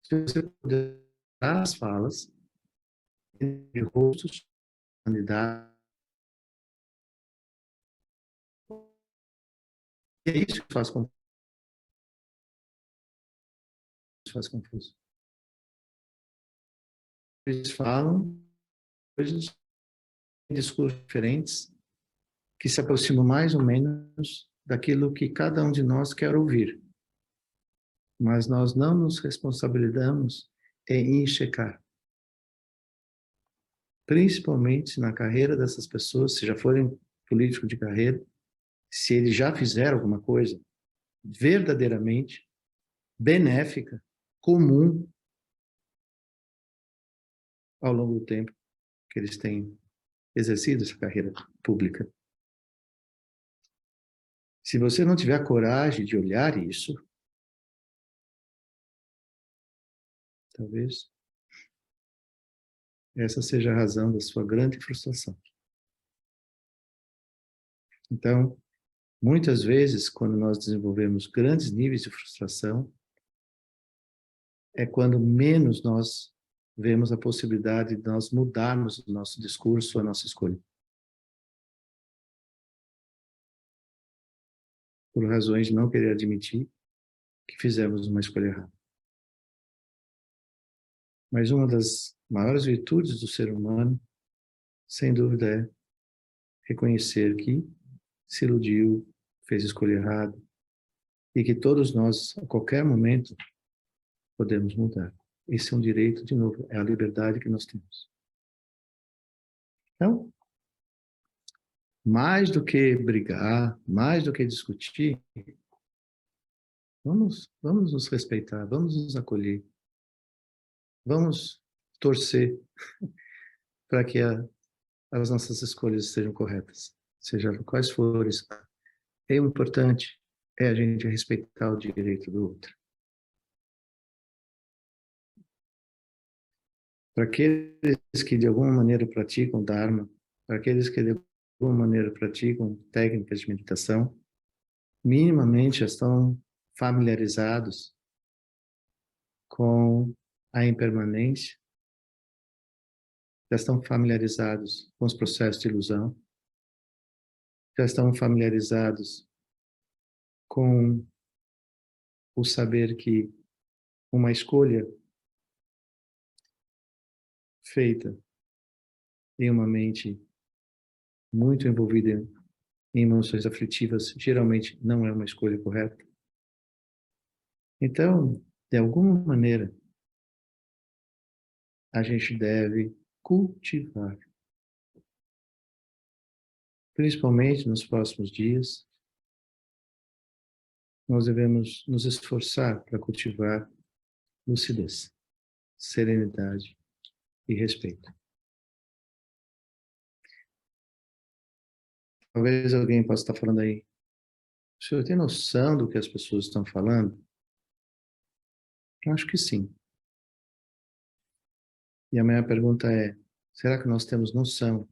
Se você puder dar as falas de rostos, candidatos, e é isso que faz confuso. Eles falam coisas, discursos diferentes, que se aproximam mais ou menos daquilo que cada um de nós quer ouvir. Mas nós não nos responsabilizamos em checar. Principalmente na carreira dessas pessoas, se já forem políticos de carreira, se eles já fizeram alguma coisa verdadeiramente benéfica, comum, ao longo do tempo que eles têm exercido essa carreira pública. Se você não tiver a coragem de olhar isso, talvez essa seja a razão da sua grande frustração. Então, muitas vezes, quando nós desenvolvemos grandes níveis de frustração, é quando menos nós vemos a possibilidade de nós mudarmos o nosso discurso, a nossa escolha. Por razões de não querer admitir que fizemos uma escolha errada. Mas uma das maiores virtudes do ser humano, sem dúvida, é reconhecer que se iludiu, fez escolha errada, e que todos nós, a qualquer momento, podemos mudar. Esse é um direito, de novo, é a liberdade que nós temos. Então, mais do que brigar, mais do que discutir, vamos nos respeitar, vamos nos acolher, vamos torcer para que as nossas escolhas sejam corretas, seja quais forem. É importante é a gente respeitar o direito do outro. Para aqueles que de alguma maneira praticam Dharma, para aqueles que de alguma maneira praticam técnicas de meditação, minimamente já estão familiarizados com a impermanência, já estão familiarizados com os processos de ilusão, já estão familiarizados com o saber que uma escolha feita em uma mente muito envolvida em emoções aflitivas geralmente não é uma escolha correta. Então, de alguma maneira, a gente deve cultivar, principalmente nos próximos dias, nós devemos nos esforçar para cultivar lucidez, serenidade e respeito. Talvez alguém possa estar falando aí, o senhor tem noção do que as pessoas estão falando? Eu acho que sim. E a minha pergunta é, será que nós temos noção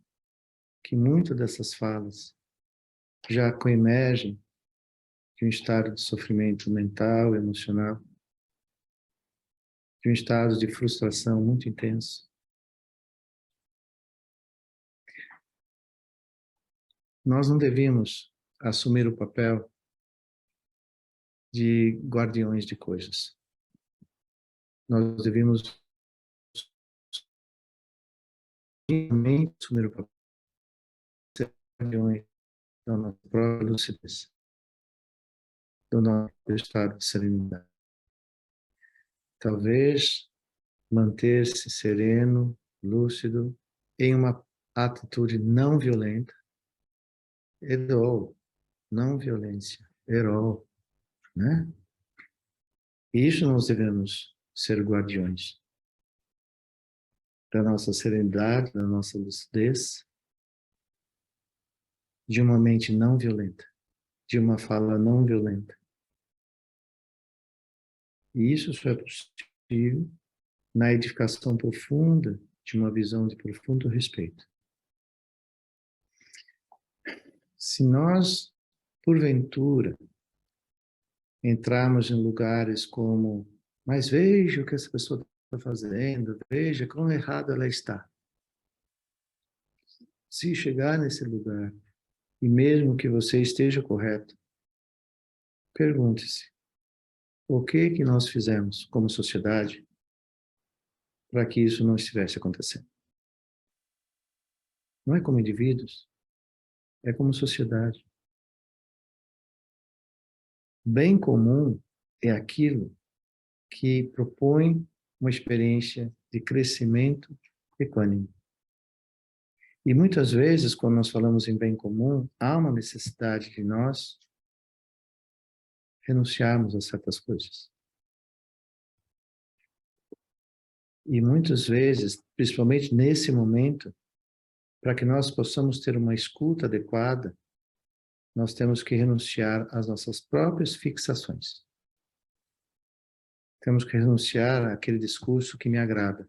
que muitas dessas falas já coemergem de um estado de sofrimento mental, emocional, de um estado de frustração muito intenso? Nós não devíamos assumir o papel de guardiões de coisas. Nós devíamos assumir o papel de guardiões da nossa própria lucidez, do nosso estado de serenidade. Talvez manter-se sereno, lúcido, em uma atitude não violenta, não violência, né? E isso nós devemos ser guardiões da nossa serenidade, da nossa lucidez, de uma mente não violenta, de uma fala não violenta. E isso só é possível na edificação profunda de uma visão de profundo respeito. Se nós, porventura, entrarmos em lugares como, mas veja o que essa pessoa está fazendo, veja quão errado ela está. Se chegar nesse lugar, e mesmo que você esteja correto, pergunte-se, o que nós fizemos como sociedade para que isso não estivesse acontecendo? Não é como indivíduos, é como sociedade. Bem comum é aquilo que propõe uma experiência de crescimento equânime. E muitas vezes, quando nós falamos em bem comum, há uma necessidade de nós renunciarmos a certas coisas. E muitas vezes, principalmente nesse momento, para que nós possamos ter uma escuta adequada, nós temos que renunciar às nossas próprias fixações. Temos que renunciar àquele discurso que me agrada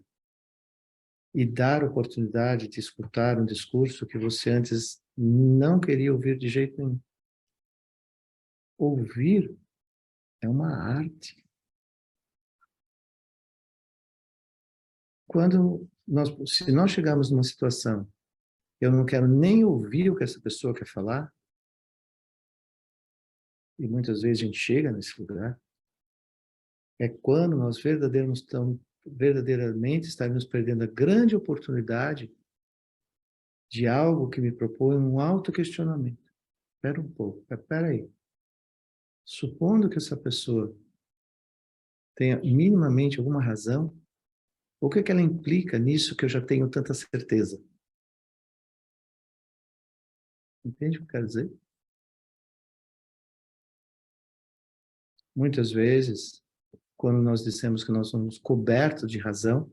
e dar oportunidade de escutar um discurso que você antes não queria ouvir de jeito nenhum. Ouvir é uma arte. Se nós chegarmos numa situação, eu não quero nem ouvir o que essa pessoa quer falar, e muitas vezes a gente chega nesse lugar, é quando nós verdadeiramente estaremos perdendo a grande oportunidade de algo que me propõe um autoquestionamento. Espera um pouco, espera aí. Supondo que essa pessoa tenha minimamente alguma razão, o que ela implica nisso que eu já tenho tanta certeza? Entende o que eu quero dizer? Muitas vezes, quando nós dissemos que nós somos cobertos de razão,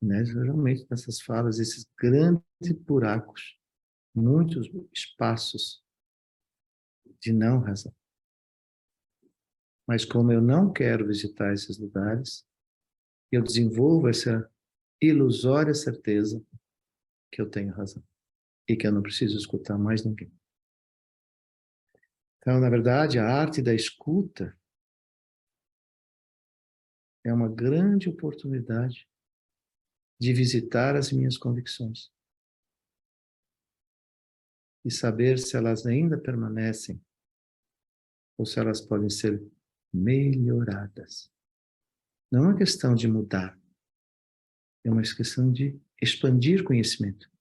né, geralmente nessas falas, esses grandes buracos, muitos espaços de não razão. Mas como eu não quero visitar esses lugares, eu desenvolvo essa ilusória certeza que eu tenho razão e que eu não preciso escutar mais ninguém. Então, na verdade, a arte da escuta é uma grande oportunidade de visitar as minhas convicções e saber se elas ainda permanecem ou se elas podem ser melhoradas. Não é uma questão de mudar, é uma questão de expandir conhecimento,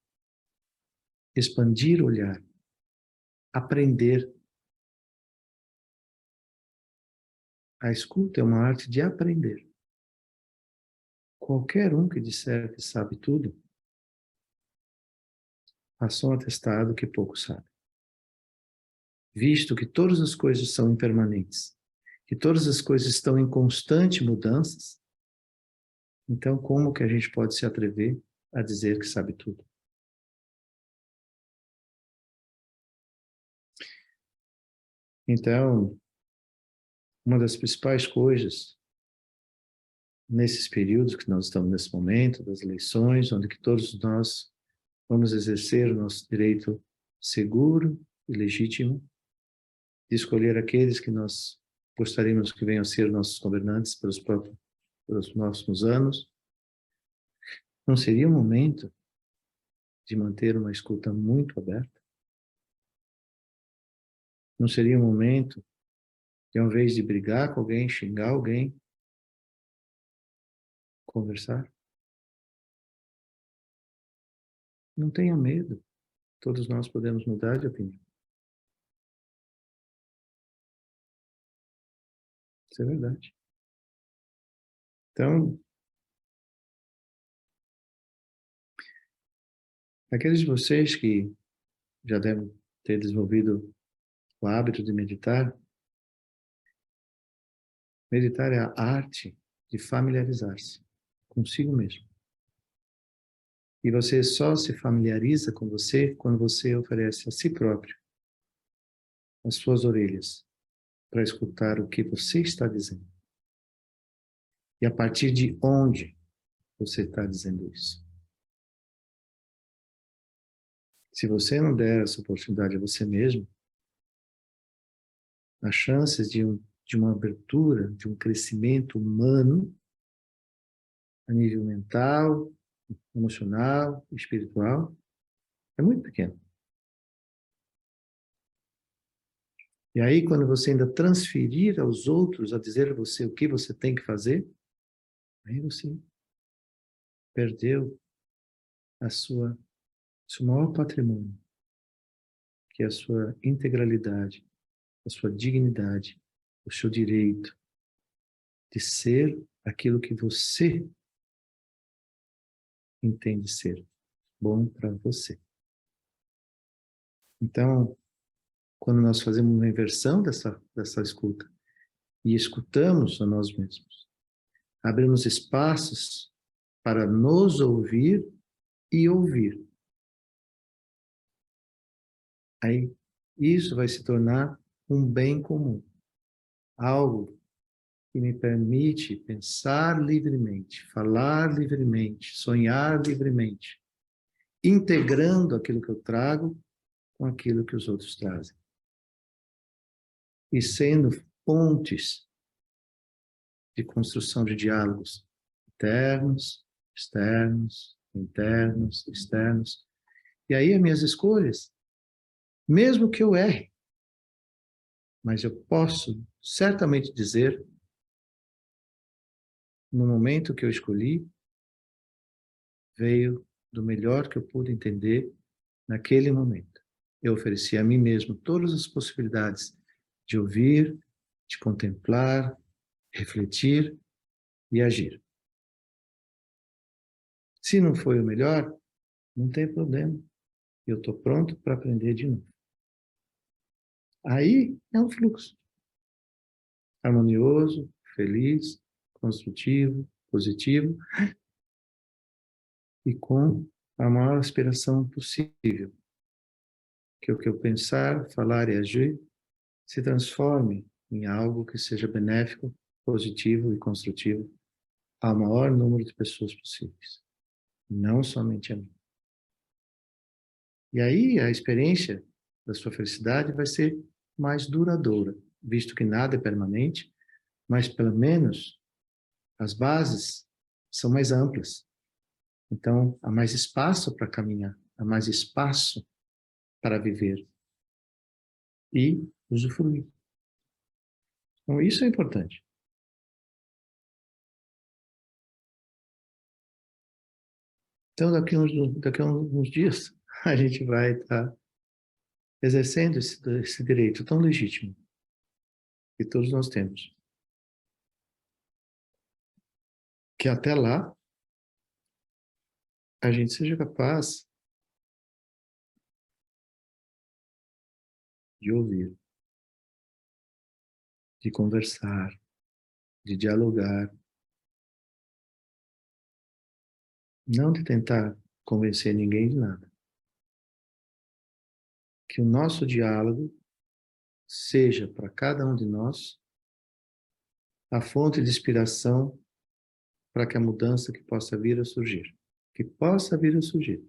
expandir olhar, aprender. A escuta é uma arte de aprender. Qualquer um que disser que sabe tudo, passou um atestado que pouco sabe. Visto que todas as coisas são impermanentes, que todas as coisas estão em constante mudanças, então como que a gente pode se atrever a dizer que sabe tudo? Então, uma das principais coisas nesses períodos que nós estamos nesse momento, das eleições, onde que todos nós vamos exercer o nosso direito seguro e legítimo de escolher aqueles que nós gostaríamos que venham a ser nossos governantes pelos próximos anos, não seria um momento de manter uma escuta muito aberta? Não seria um momento de, ao invés de brigar com alguém, xingar alguém, conversar? Não tenha medo. Todos nós podemos mudar de opinião. Isso é verdade. Então, aqueles de vocês que já devem ter desenvolvido o hábito de meditar, meditar é a arte de familiarizar-se consigo mesmo. E você só se familiariza com você quando você oferece a si próprio as suas orelhas para escutar o que você está dizendo. E a partir de onde você está dizendo isso. Se você não der essa oportunidade a você mesmo, as chances de uma abertura, de um crescimento humano, a nível mental, emocional, espiritual, é muito pequeno. E aí, quando você ainda transferir aos outros a dizer a você o que você tem que fazer, aí você perdeu seu maior patrimônio, que é a sua integralidade, a sua dignidade, o seu direito de ser aquilo que você entende ser bom para você. Então, quando nós fazemos uma inversão dessa escuta e escutamos a nós mesmos, abrimos espaços para nos ouvir e ouvir. Aí, isso vai se tornar um bem comum. Algo que me permite pensar livremente, falar livremente, sonhar livremente, integrando aquilo que eu trago com aquilo que os outros trazem. E sendo pontes de construção de diálogos internos, externos, internos, externos. E aí as minhas escolhas, mesmo que eu erre, mas eu posso certamente dizer, no momento que eu escolhi, veio do melhor que eu pude entender naquele momento. Eu ofereci a mim mesmo todas as possibilidades de ouvir, de contemplar, refletir e agir. Se não foi o melhor, não tem problema. Eu estou pronto para aprender de novo. Aí é um fluxo harmonioso, feliz, construtivo, positivo e com a maior aspiração possível. Que o que eu pensar, falar e agir se transforme em algo que seja benéfico, positivo e construtivo ao maior número de pessoas possíveis, não somente a mim. E aí a experiência da sua felicidade vai ser mais duradoura, visto que nada é permanente, mas pelo menos as bases são mais amplas. Então, há mais espaço para caminhar, há mais espaço para viver e usufruir. Então, isso é importante. Então, daqui a uns dias, a gente vai estar exercendo esse direito tão legítimo que todos nós temos. Que até lá, a gente seja capaz de ouvir, de conversar, de dialogar, não de tentar convencer ninguém de nada. Que o nosso diálogo seja para cada um de nós a fonte de inspiração para que a mudança que possa vir a surgir. Que possa vir a surgir.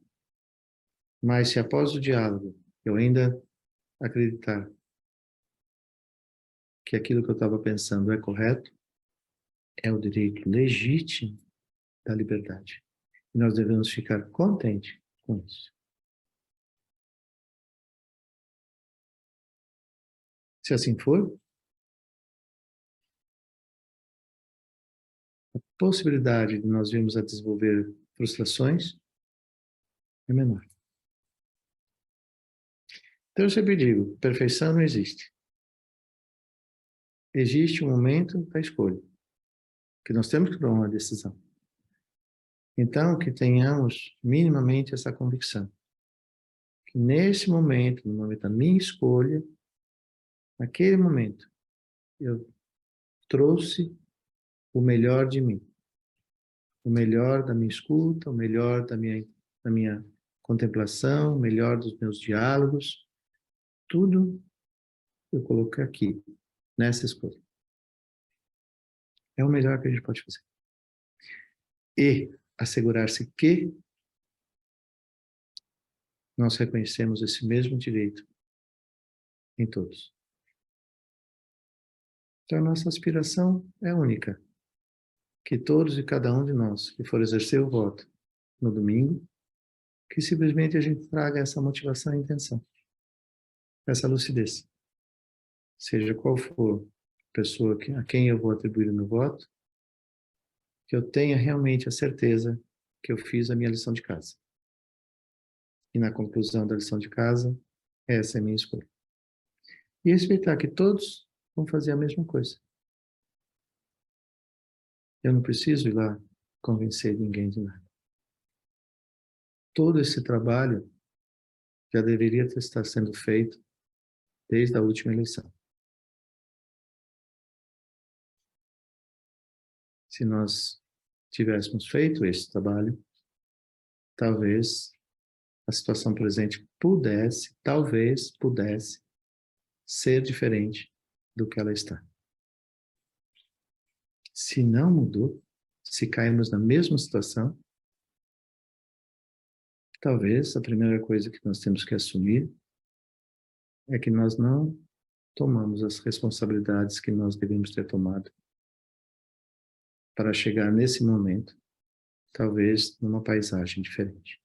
Mas se após o diálogo eu ainda acreditar que aquilo que eu estava pensando é correto, é o direito legítimo da liberdade. E nós devemos ficar contentes com isso. Se assim for, a possibilidade de nós virmos a desenvolver frustrações é menor. Então eu sempre digo, perfeição não existe. Existe um momento da escolha, que nós temos que tomar uma decisão. Então, que tenhamos minimamente essa convicção. Que nesse momento, no momento da minha escolha, naquele momento, eu trouxe o melhor de mim. O melhor da minha escuta, o melhor da minha contemplação, o melhor dos meus diálogos. Tudo eu coloquei aqui, nessa escolha. É o melhor que a gente pode fazer. E assegurar-se que nós reconhecemos esse mesmo direito em todos. Então, a nossa aspiração é única. Que todos e cada um de nós que for exercer o voto no domingo, que simplesmente a gente traga essa motivação e intenção, essa lucidez. Seja qual for a pessoa a quem eu vou atribuir o meu voto, que eu tenha realmente a certeza que eu fiz a minha lição de casa. E na conclusão da lição de casa, essa é a minha escolha. E respeitar que todos vão fazer a mesma coisa. Eu não preciso ir lá convencer ninguém de nada. Todo esse trabalho já deveria estar sendo feito desde a última eleição. Se nós tivéssemos feito esse trabalho, talvez a situação presente pudesse, talvez pudesse, ser diferente do que ela está. Se não mudou, se caímos na mesma situação, talvez a primeira coisa que nós temos que assumir é que nós não tomamos as responsabilidades que nós devemos ter tomado para chegar nesse momento, talvez numa paisagem diferente.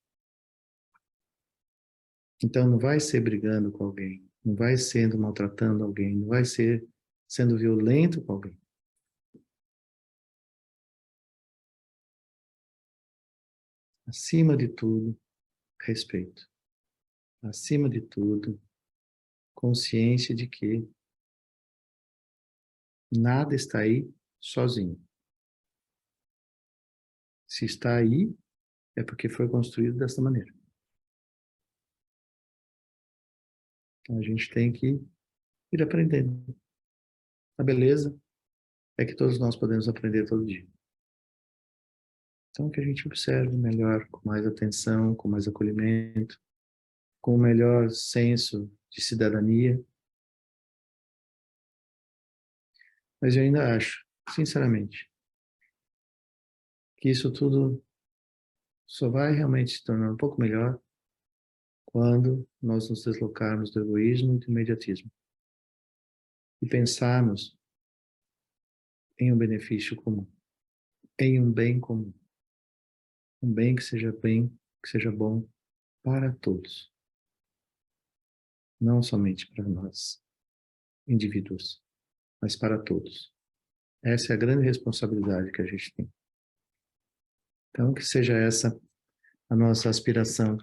Então não vai ser brigando com alguém, não vai sendo maltratando alguém, não vai ser sendo violento com alguém. Acima de tudo, respeito. Acima de tudo, consciência de que nada está aí sozinho. Se está aí, é porque foi construído dessa maneira. Então a gente tem que ir aprendendo. A beleza é que todos nós podemos aprender todo dia. Então que a gente observe melhor, com mais atenção, com mais acolhimento, com o melhor senso de cidadania. Mas eu ainda acho, sinceramente, que isso tudo só vai realmente se tornar um pouco melhor quando nós nos deslocarmos do egoísmo e do imediatismo e pensarmos em um benefício comum, em um bem comum, um bem, que seja bom para todos, não somente para nós, indivíduos, mas para todos. Essa é a grande responsabilidade que a gente tem. Então, que seja essa a nossa aspiração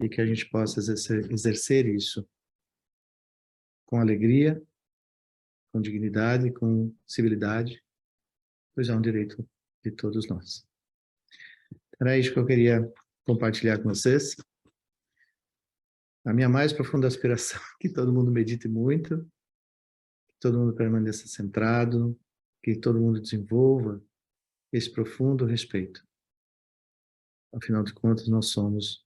e que a gente possa exercer isso com alegria, com dignidade, com civilidade, pois é um direito de todos nós. Era isso que eu queria compartilhar com vocês. A minha mais profunda aspiração é que todo mundo medite muito, que todo mundo permaneça centrado, que todo mundo desenvolva esse profundo respeito. Afinal de contas, nós somos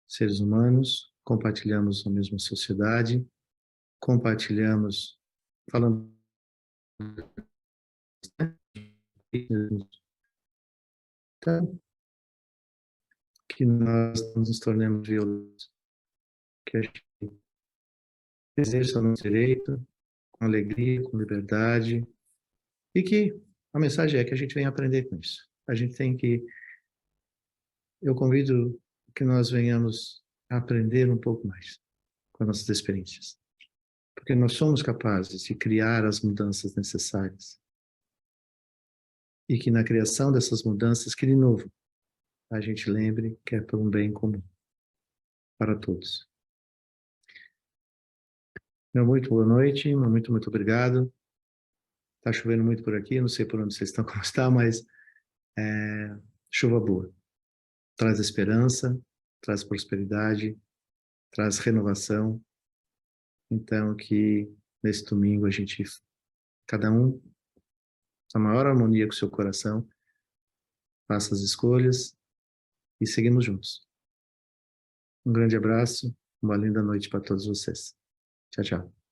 seres humanos, compartilhamos a mesma sociedade, compartilhamos, falando, então, que nós nos tornemos violentos, que a gente exerça o nosso direito com alegria, com liberdade, e que a mensagem é que a gente venha aprender com isso. A gente tem que, eu convido que nós venhamos a aprender um pouco mais com as nossas experiências, porque nós somos capazes de criar as mudanças necessárias, e que na criação dessas mudanças, que de novo, a gente lembre que é por um bem comum, para todos. Meu muito boa noite, muito obrigado. Está chovendo muito por aqui, não sei por onde vocês estão, como está, mas chuva boa. Traz esperança, traz prosperidade, traz renovação. Então, que nesse domingo a gente, cada um, a maior harmonia com o seu coração, faça as escolhas e seguimos juntos. Um grande abraço, uma linda noite para todos vocês. Tchau, tchau.